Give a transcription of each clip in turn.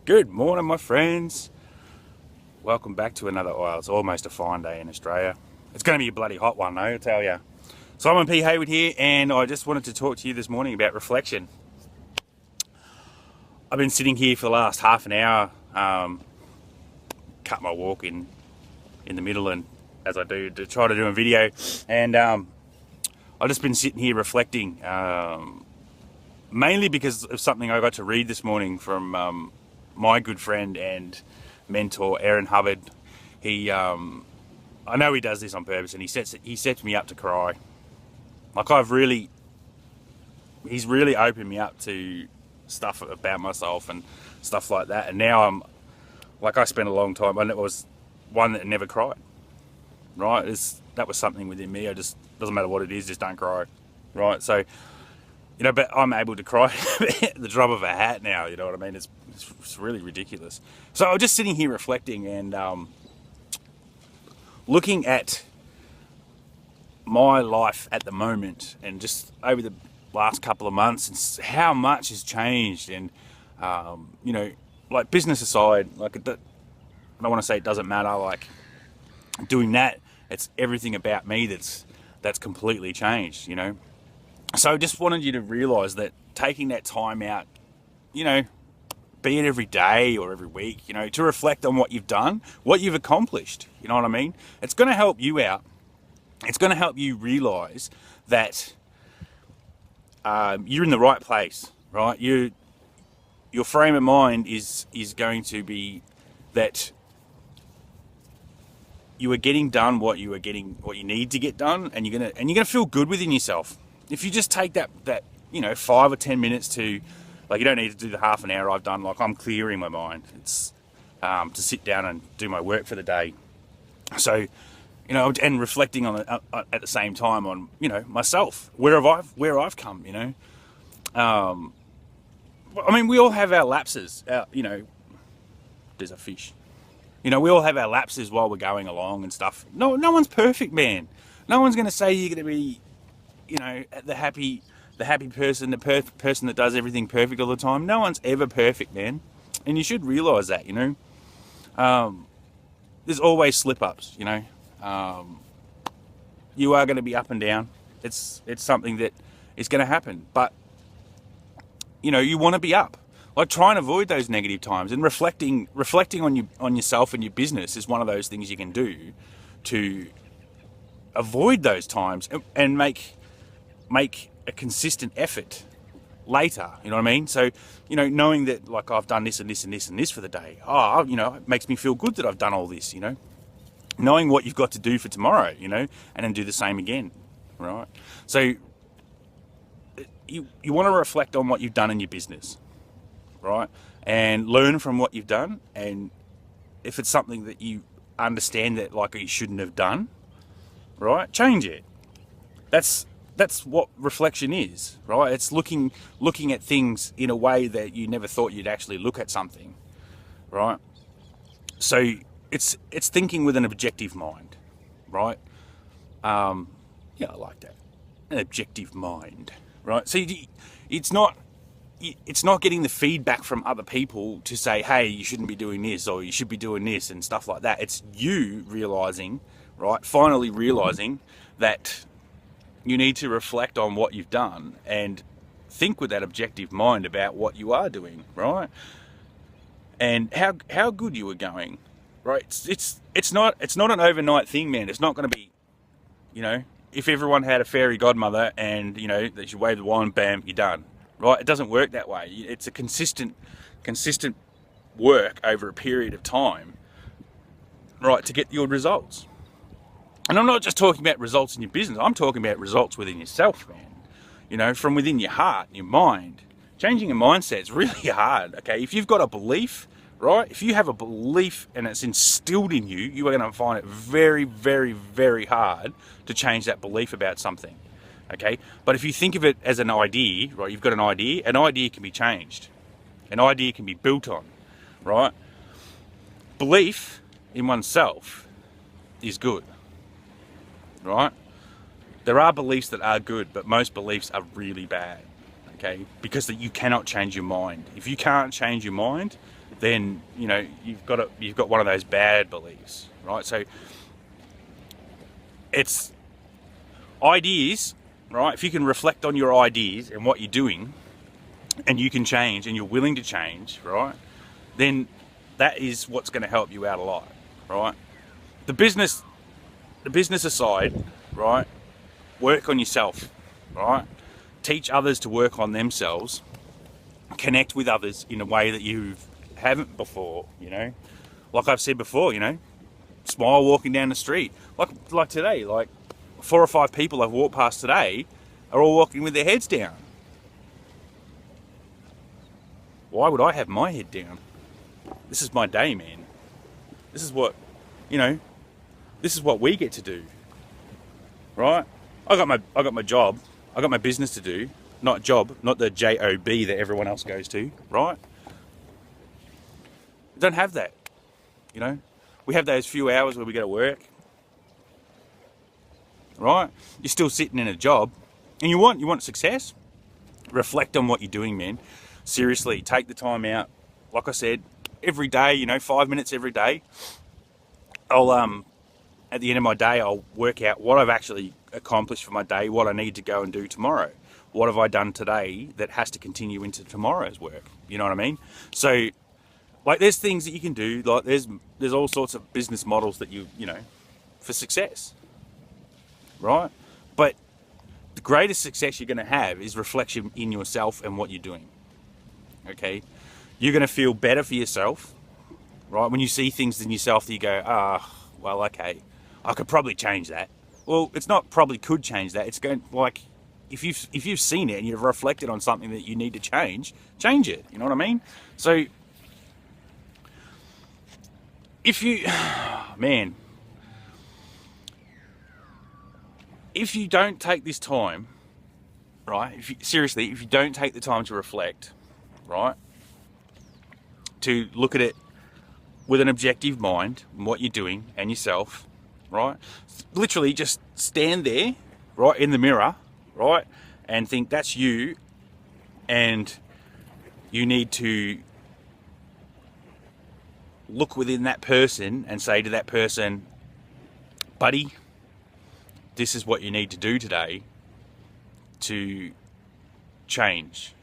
Good morning, my friends. Welcome back to another, well, it's almost a fine day in Australia. It's going to be a bloody hot one, though, I tell you. Simon P. Hayward here, and I just wanted to talk to you this morning about reflection. I've been sitting here for the last half an hour, cut my walk in the middle, and as I do, to try to do a video, and I've just been sitting here reflecting, mainly because of something I got to read this morning from my good friend and mentor Aaron Hubbard. I know he does this on purpose, and he sets me up to cry. Like he's really opened me up to stuff about myself and stuff like that. And now I spent a long time, and it was one that never cried. Right? That was something within me. Doesn't matter what it is, just don't cry. Right? So, but I'm able to cry at the drop of a hat now, you know what I mean? It's really ridiculous. So I was just sitting here reflecting and looking at my life at the moment, and just over the last couple of months, and how much has changed. And, like, business aside, like, I don't want to say it doesn't matter, like, doing that, it's everything about me that's completely changed, So I just wanted you to realise that taking that time out, be it every day or every week, to reflect on what you've done, what you've accomplished, you know what I mean? It's going to help you out. It's going to help you realise that you're in the right place, right? Your frame of mind is going to be that you are getting done what you need to get done, and you're gonna feel good within yourself. If you just take that 5 or 10 minutes to, like, you don't need to do the half an hour I've done. Like, I'm clearing my mind. It's to sit down and do my work for the day. So, and reflecting on it at the same time on, myself, where I've come, I mean, we all have our lapses. There's a fish. We all have our lapses while we're going along and stuff. No one's perfect, man. No one's going to say you're going to be, the happy person, the person that does everything perfect all the time. No one's ever perfect, man. And you should realise that, there's always slip-ups, You are going to be up and down. It's something that is going to happen. But, you want to be up. Like, try and avoid those negative times. And reflecting on yourself and your business is one of those things you can do to avoid those times and make a consistent effort later, you know what I mean? So, knowing that, like, I've done this and this and this and this for the day, it makes me feel good that I've done all this, knowing what you've got to do for tomorrow, and then do the same again, right? So you want to reflect on what you've done in your business, right? And learn from what you've done. And if it's something that you understand that, like, you shouldn't have done, right, change it. That's what reflection is, right? It's looking at things in a way that you never thought you'd actually look at something, right? So it's thinking with an objective mind, right? I like that, an objective mind, right? So it's not getting the feedback from other people to say, hey, you shouldn't be doing this, or you should be doing this, and stuff like that. It's you realising, right? Finally realising that you need to reflect on what you've done and think with that objective mind about what you are doing, right? And how good you are going, right? It's not an overnight thing, man. It's not going to be, if everyone had a fairy godmother and, that you wave the wand, bam, you're done, right? It doesn't work that way. It's a consistent work over a period of time, right, to get your results. And I'm not just talking about results in your business. I'm talking about results within yourself, man. From within your heart, your mind. Changing a mindset is really hard, okay? If you've got a belief, right? If you have a belief and it's instilled in you, you are going to find it very, very, very hard to change that belief about something, okay? But if you think of it as an idea, right? You've got an idea can be changed. An idea can be built on, right? Belief in oneself is good. Right? There are beliefs that are good, but most beliefs are really bad, okay? Because you cannot change your mind. If you can't change your mind, then you've got one of those bad beliefs, right? So it's ideas, right? If you can reflect on your ideas and what you're doing, and you can change, and you're willing to change, right? Then that is what's going to help you out a lot, right? The business aside, right? Work on yourself, right? Teach others to work on themselves. Connect with others in a way that you haven't before, Like I've said before, smile walking down the street. Like today, like 4 or 5 people I've walked past today are all walking with their heads down. Why would I have my head down? This is my day, man. This is what, this is what we get to do, right? I got my job. I got my business to do. Not the job that everyone else goes to, right? We don't have that, We have those few hours where we go to work, right? You're still sitting in a job, and you want success. Reflect on what you're doing, man. Seriously, take the time out. Like I said, every day, 5 minutes every day. I'll at the end of my day, I'll work out what I've actually accomplished for my day, what I need to go and do tomorrow. What have I done today that has to continue into tomorrow's work? You know what I mean? So, like, there's things that you can do. Like, there's all sorts of business models that for success, right? But the greatest success you're going to have is reflection in yourself and what you're doing. Okay, you're going to feel better for yourself, right? When you see things in yourself that you go, well, okay, I could probably change that. Well, it's not probably could change that. It's going, like, if you've seen it and you've reflected on something that you need to change it. You know what I mean? So if you don't take this time, right? If you don't take the time to reflect, right? To look at it with an objective mind and what you're doing and yourself, right? Literally just stand there, right, in the mirror, right, and think that's you, and you need to look within that person and say to that person, buddy, this is what you need to do today to change.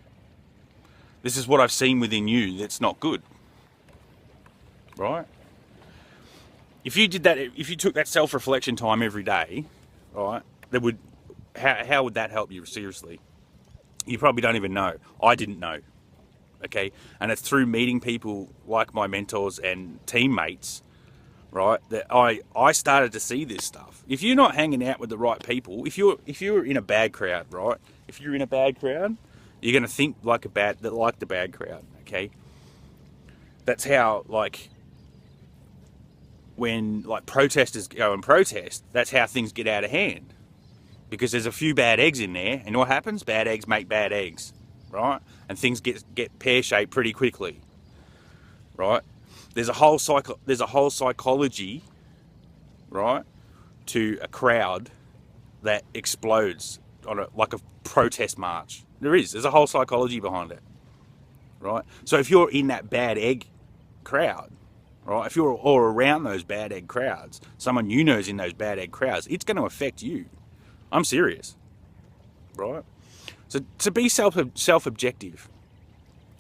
This is what I've seen within you that's not good, right? If you did that, if you took that self-reflection time every day, right, how would that help you? Seriously, you probably don't even know. I didn't know, okay? And it's through meeting people like my mentors and teammates, right, that I started to see this stuff. If you're not hanging out with the right people, if you're in a bad crowd, right, if you're in a bad crowd, you're going to think like the bad crowd, okay? That's how, like, when, like, protesters go and protest, that's how things get out of hand. Because there's a few bad eggs in there, and what happens? Bad eggs make bad eggs, right? And things get pear-shaped pretty quickly, right? There's a whole psychology, right, to a crowd that explodes on like a protest march. There's a whole psychology behind it, right? So if you're in that bad egg crowd, right, if you're all around those bad egg crowds, someone you know is in those bad egg crowds, it's going to affect you. I'm serious, right? So to be self-objective,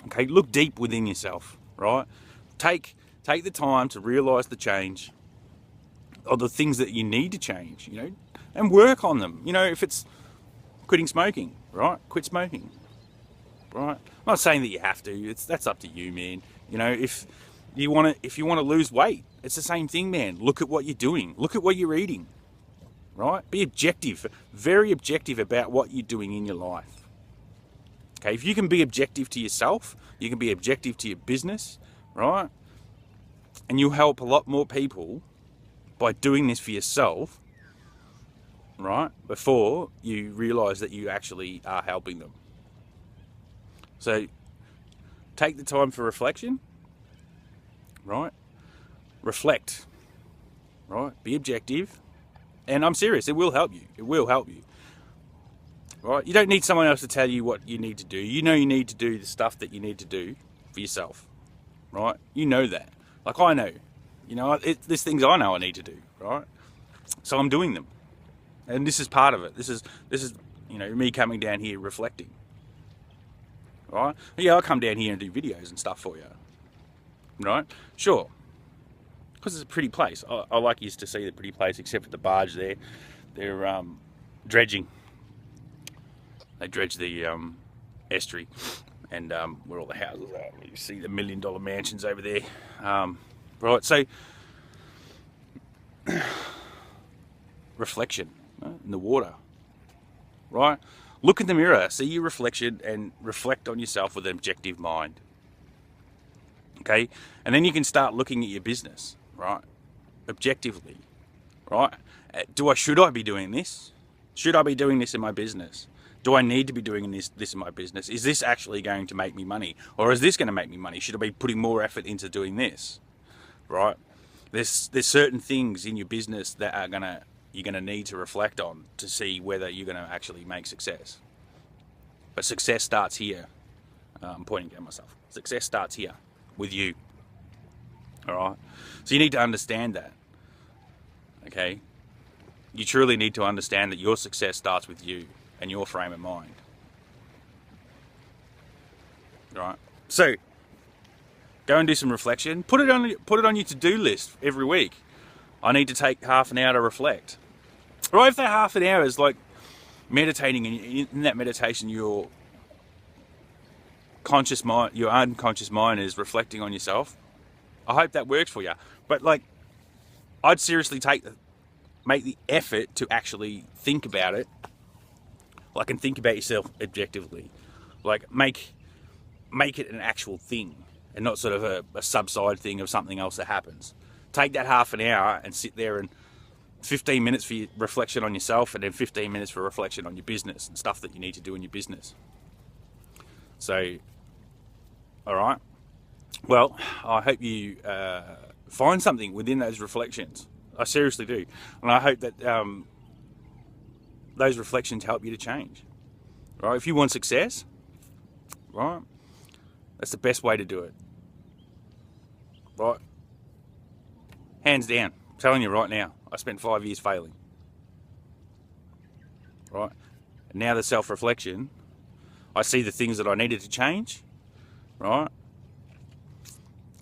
okay, look deep within yourself, right? Take the time to realise the change, or the things that you need to change, and work on them. If it's quitting smoking, right? Quit smoking, right? I'm not saying that you have to. That's up to you, man. If you want to lose weight, it's the same thing, man. Look at what you're doing. Look at what you're eating, right? Be objective, very objective about what you're doing in your life. Okay, if you can be objective to yourself, you can be objective to your business, right? And you'll help a lot more people by doing this for yourself, right, before you realise that you actually are helping them. So take the time for reflection, right? Reflect, right? Be objective. And I'm serious, it will help you. It will help you. Right? You don't need someone else to tell you what you need to do. You know you need to do the stuff that you need to do for yourself. right? You know that. Like I know, there's things I know I need to do, right? So I'm doing them, and this is part of it. This is me coming down here reflecting, right? Yeah, I'll come down here and do videos and stuff for you, right? Sure, because it's a pretty place. I like you to see the pretty place, except for the barge there. They're dredging. They dredge the estuary, and where all the houses are. You see the $1 million mansions over there, right? So reflection, right, in the water, right? Look in the mirror, see your reflection, and reflect on yourself with an objective mind. Okay, and then you can start looking at your business, right, objectively, right? Should I be doing this? Should I be doing this in my business? Do I need to be doing this in my business? Is this actually going to make me money? Or is this going to make me money? Should I be putting more effort into doing this? Right? There's certain things in your business that you're gonna need to reflect on to see whether you're gonna actually make success. But success starts here. I'm pointing at myself. Success starts here with you. All right? So you need to understand that. Okay? You truly need to understand that your success starts with you and your frame of mind. Right? So go and do some reflection. Put it on your to-do list every week. I need to take half an hour to reflect. Right? If that half an hour is like meditating, and in that meditation your conscious mind, your unconscious mind is reflecting on yourself, I hope that works for you. But like, I'd seriously make the effort to actually think about it, like, and think about yourself objectively, like make it an actual thing and not sort of a subside thing of something else that happens. Take that half an hour and sit there, and 15 minutes for your reflection on yourself, and then 15 minutes for reflection on your business and stuff that you need to do in your business. So, all right. Well, I hope you find something within those reflections. I seriously do. And I hope that those reflections help you to change. Right? If you want success, right, that's the best way to do it. Right? Hands down. I'm telling you right now, I spent 5 years failing. Right? And now the self-reflection, I see the things that I needed to change. Right?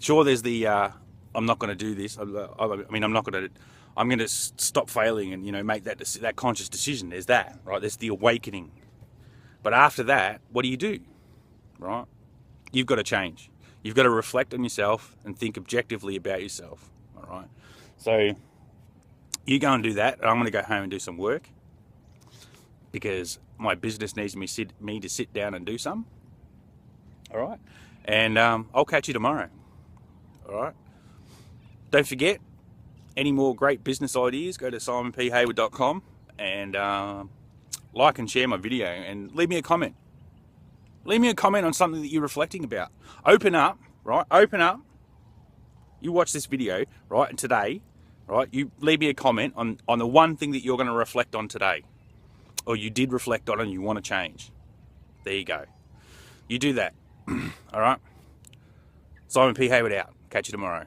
Sure, there's the I'm not going to do this. I'm going to stop failing and make that conscious decision. There's that, right? There's the awakening. But after that, what do? Right? You've got to change. You've got to reflect on yourself and think objectively about yourself. All right. So you go and do that. I'm going to go home and do some work because my business needs me to sit down and do some. All right. And I'll catch you tomorrow. All right. Don't forget, any more great business ideas, go to simonphayward.com and like and share my video and leave me a comment. Leave me a comment on something that you're reflecting about. Open up, right? Open up. You watch this video, right? And today, right? You leave me a comment on the one thing that you're going to reflect on today, or you did reflect on and you want to change. There you go. You do that. All right. Simon P. Hayward out. Catch you tomorrow.